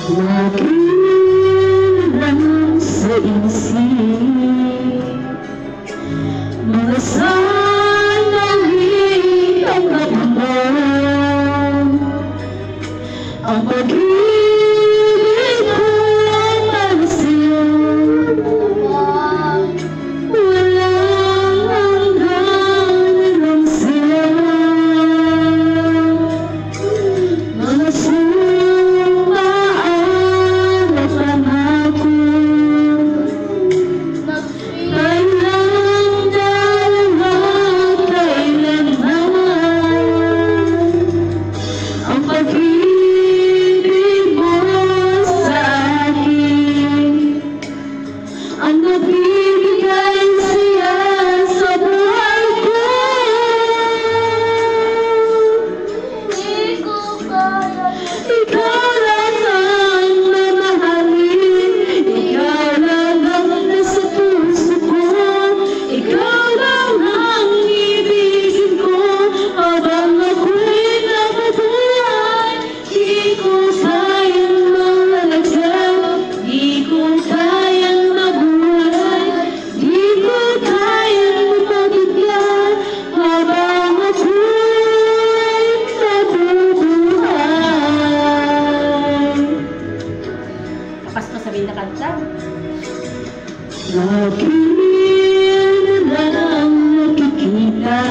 Lagi lang sa isip mga sandali ang nagmamahal ang pag-ibig ko para sa'yo walang hanggan lang sa'yo mga ang nagbibigay siya sa buhay ko. Ikaw lang ang mamahalin, ikaw lang ang nasa puso ko, ikaw lang ang ibigin ko, habang ako'y nabubuhay, di ko kayang malagyan, di ko kayang sabihin na kanta. Lagi na lang nakikita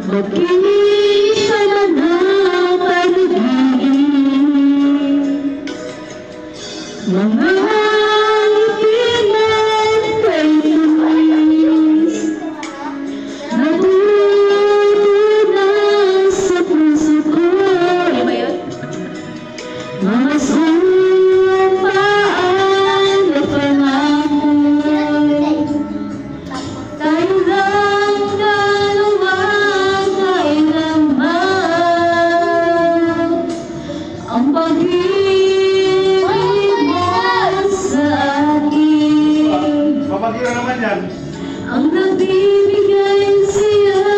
mag-isa na ng pag-ibig mga pinag-kainis natutunan sa puso ko mga sumpaan na pangako tayo lang dalawa kailanman ang pag-ibig mo sa akin Papagiro naman yan. ang nagbibigay siya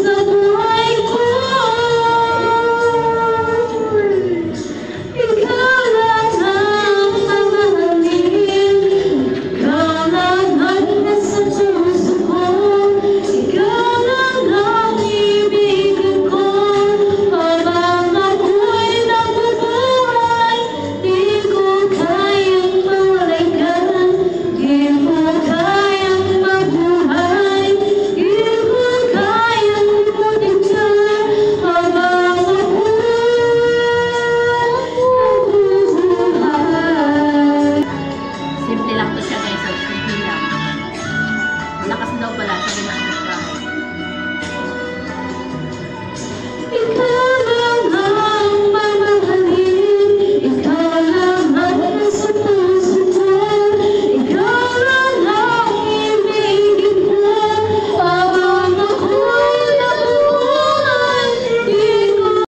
sa buhay ko. Ikaw lang ang mamahalin, ikaw lang ang nasa puso ko, ikaw lang ang ibigin ko, habang ako'y nabubuhay, di ko kayang mawalagan, di ko kayang mabuhay, di ko kayang maligtan, habang ako'y nabubuhay. Simple lang to siya.